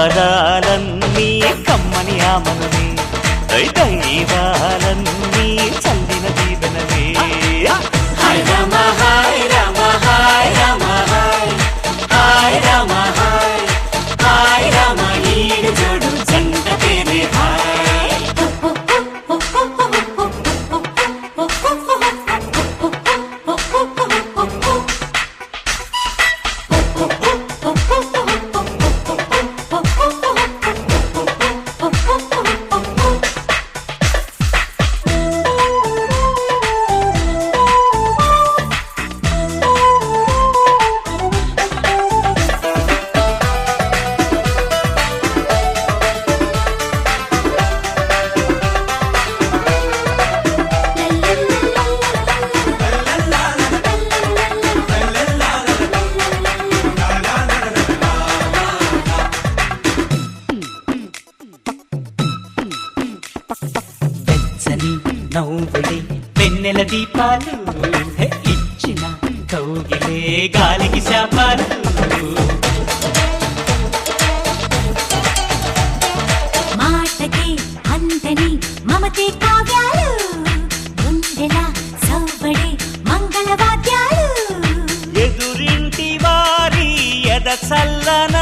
పదాలన్నీ కమ్మని ఆమనమే దైవాలన్నీ చల్లిన దీవెనవే హాయ్ రామ హాయ్ రామ హాయ్ రామ హాయ్ హాయ్ రామ హాయ్ హాయ్ రామ ఈడు జోడు జంట పేరే హాయ్ నవ్వులే వెన్నెల దీపాలు ఇచ్చిన కౌగిలే గాలికి శాపాలు మాటకి అందని మమతే కావ్యాలు గుండెల సవ్వడి మంగళవాద్యాలు ఎదురింటి వారి ఎద చల్లన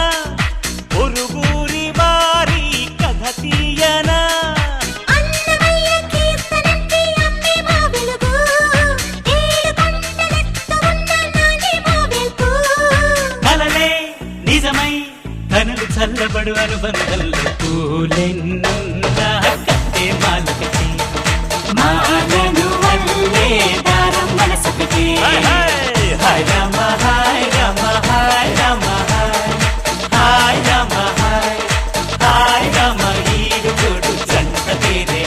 పొరుగురి వారి కథ తీయనా కనులు చల్లబడు అనుబంధంలో పూలెన్నున్నా కట్టే మాలకటి మాలను వల్లే దారం మనసుకి హాయ్ రామ హాయ్ రామ హాయ్ రామ హాయ్ హాయ్ రామ హాయ్ హాయ్ రామ ఈడు జోడు జంట పేరే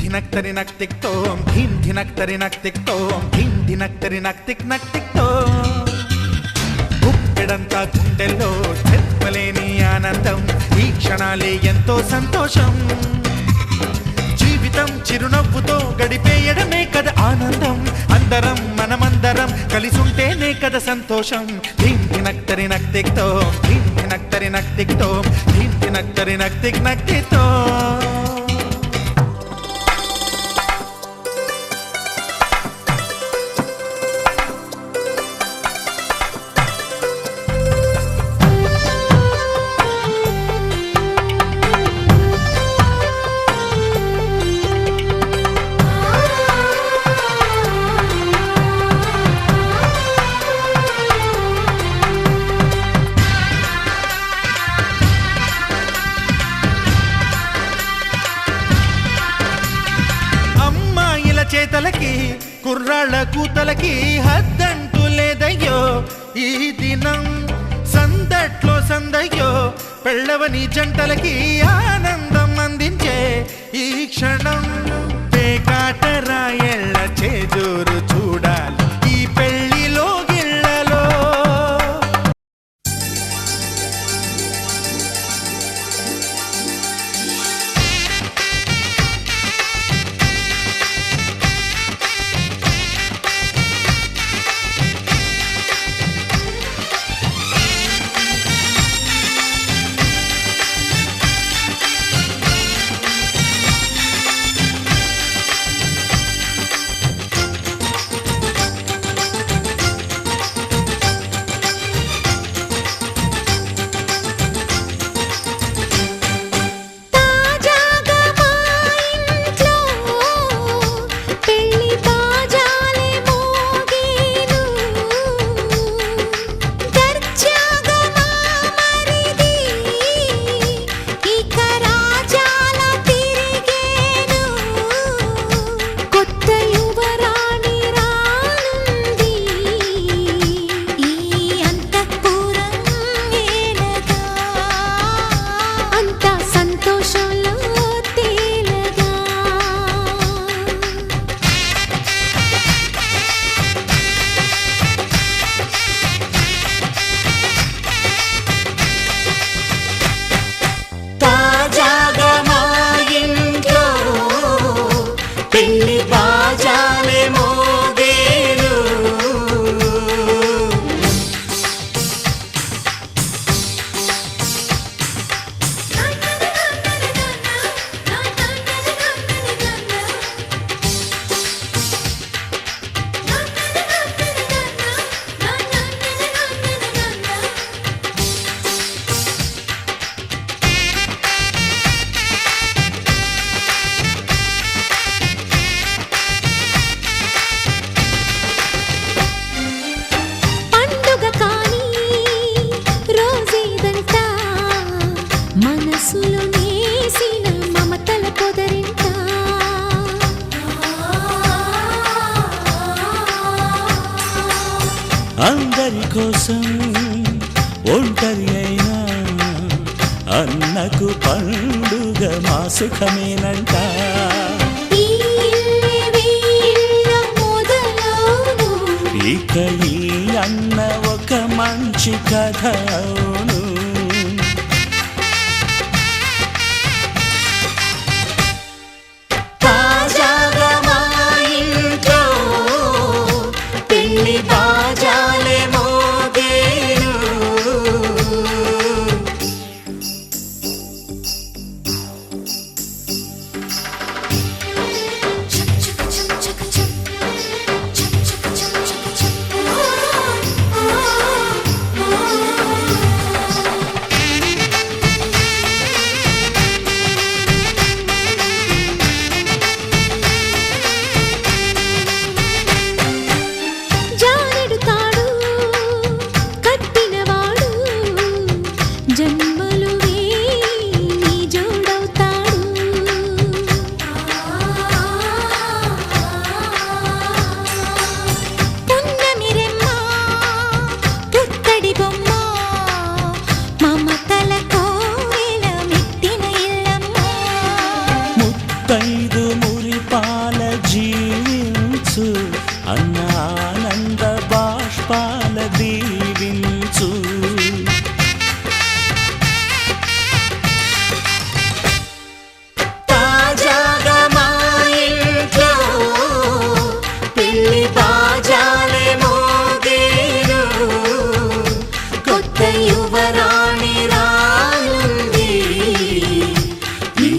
ధినక్తరి నక్తిక్ తోం ధీం ధినక్తరి నక్తిక్ తోం ధీం ధినక్తరి నక్తిక్ నక్తిక్ తోం గుప్పెడంతా గుండెల్లో చెప్పలేని ఆనందం ఈ క్షణాలే ఎంతో సంతోషం జీవితం చిరునవ్వుతో గడిపేయడమే కదా ఆనందం అందరం మనమందరం కలిసుంటేనే కదా సంతోషం ధీం ధినక్తరి నక్తిక్ తోం ధీం ధినక్తరి నక్తిక్ తోం ధీం ధినక్తరి నక్తిక్ నక్తిక్ తోం చేతలకి కుర్రాళ్ళ కూతలకి హద్దంటూ లేదయ్యో ఈ దినం సందట్లో సందయ్యో పెళ్ళవని జంటలకి ఆనందం అందించే ఈ క్షణం పేకాటరాయళ్ళ చేజూరు చూడాలి ఈ పెళ్లిలో గిళ్ళలో బాజాలే మోగేను పండుగ కాని రోజేదంట మనసులో నేసిన మమతల పొదరింట అందరి కోసం ఒంటరి అయినా అన్నకు పండుగ మా సుఖమేనంట ఈ ఇల్లే వీళ్ళ మొదలవును ఇక ఈ అన్న ఒక మంచి కథ అవును తాజాగా మా ఇంట్లో పెళ్లి బాజాలే మోగేను జానెడు తాడు కట్టినవాడు జన్మలు నీ జోడవుతాడు పున్నమిరెమ్మ పుత్తడి బొమ్మ మమతల కోవెల మెట్టిన ఇల్లమ్మ ముత్తైదు మురిపాల జీవించు అన్న ఆనంద బాష్పాల దీవించు తాజాగా మా ఇంట్లో పెళ్లి బాజాలే మోగేను కొత్త యువరాణి రానుంది ఈ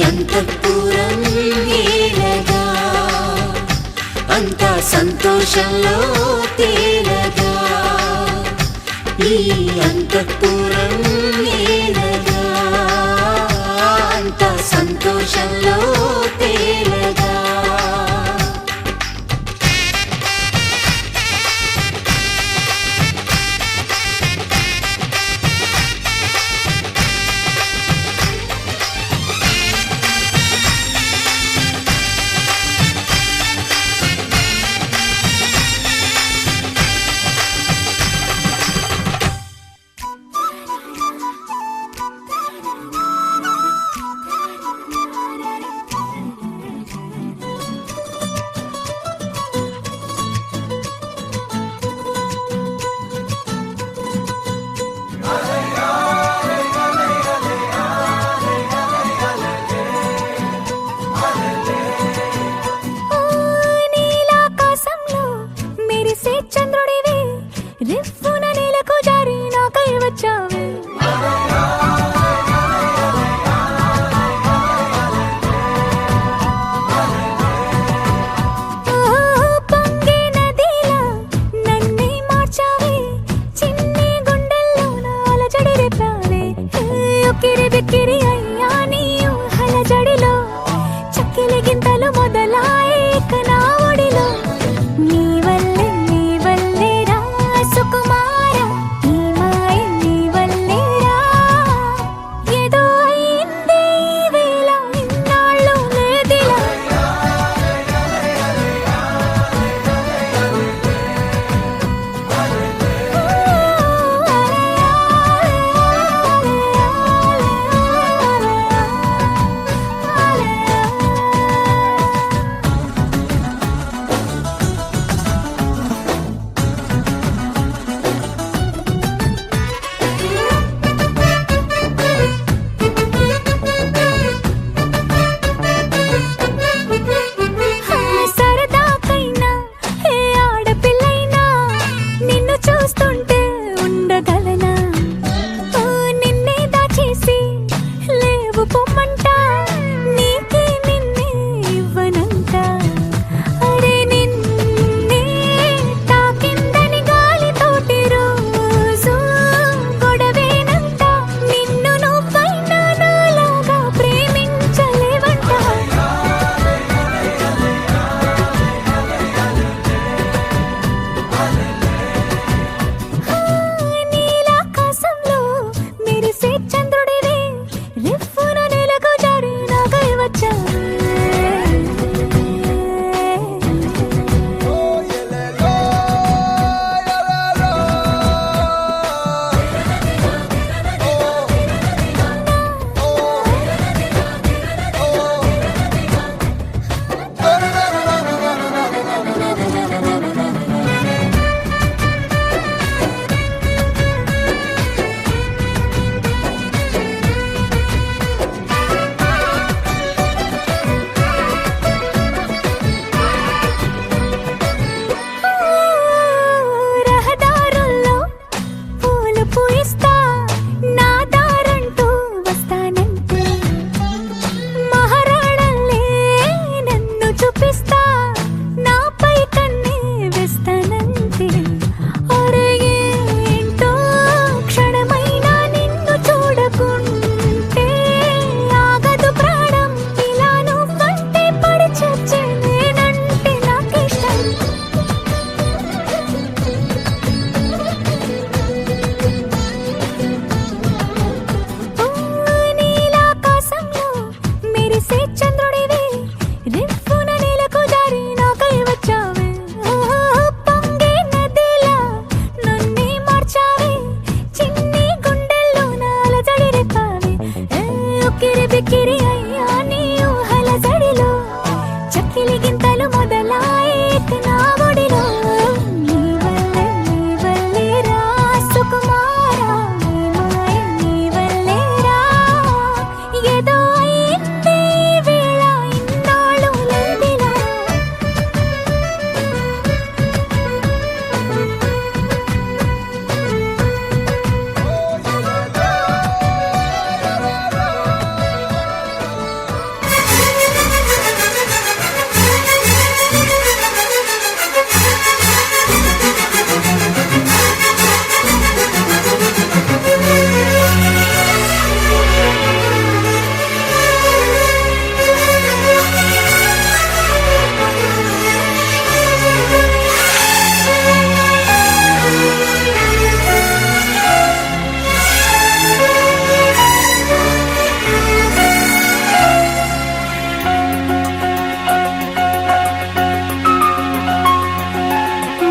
అంతఃపురం ఏలగా అంతా సంతోషంలో తేలగా ఈ అంతఃపురం ఏలగా అంతా సంతోషంలో తేలగా గిలిగింతలు మొదలాయేటి నా ఒడిలో నీ వల్లే రా సుకుమారా నీ మాయ నీ వల్లే రా ఏదో అయింది ఈ వేళ ఇన్నాళ్ళు లేదిలా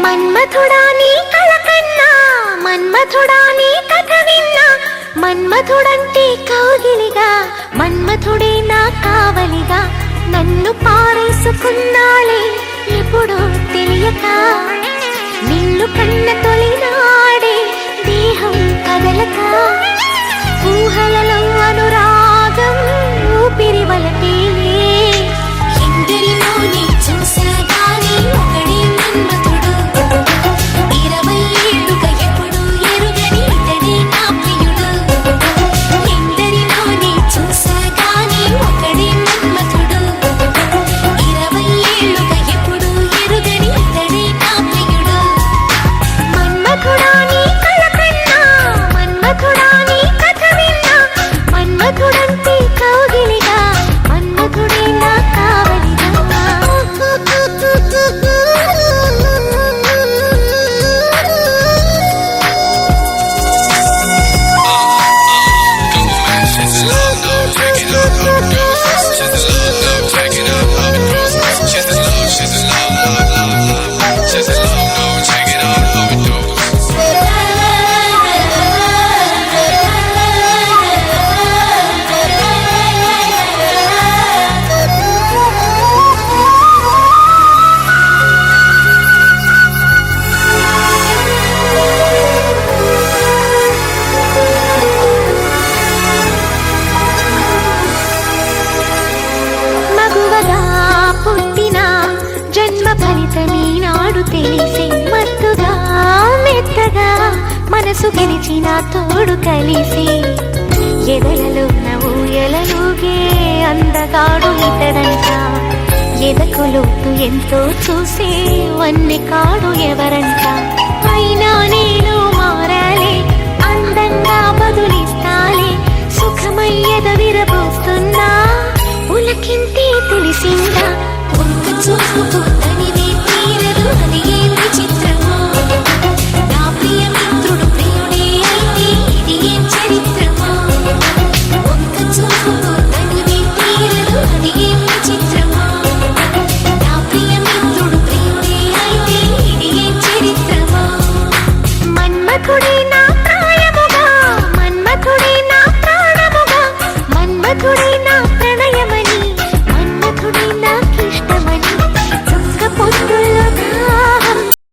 మన్మథుడా నీ కళ కన్నా మన్మథుడా నీ కథ విన్నా మన్మథుడంటే కౌగిలిగా మన్మథుడే నా కావలిగా నన్ను పారేసుకున్నాళే ఎప్పుడో తెలియక నిన్ను కన్న తొలినాడే దేహం కదలక ఊహలలో అనురాగం ఊపిరి వలపేలే ఎందరినో నీ చూసాగానే ఒకడే మన్మథుడు 20 ఏళ్ళుగా ఎప్పుడు ఎరుగని ఇతడే నా ప్రియుడు ఎందరినో నీ చూసాగానే ఒకడే మన్మథుడు 20 ఏళ్ళుగా ఎప్పుడు ఎరుగని ఇతడే నా ప్రియుడు మన్మథుడా నీ కళ కన్నా మన్మథుడా నీ కథ విన్నా మన్మథుడంటే కౌగిలిగా మన్మథుడే నా కావలిగా మగువగా పుట్టిన జన్మ ఫలితమీ నాడు తెలిసే మత్తుగా మెత్తగా మనసు గెలిచిన తోడు కలిసి ఎదలలో ఊయలలుగే అందగాడు ఇతడంట ఎదకు లోతు ఎంతో చూసే వన్నె కాడు ఎవరంట అయినా నేను మారాలే అందంగా బదులిస్తాలే సుఖమయ్యద విరబోస్తున్నా ఉలకింతే తెలిసిందా చూపు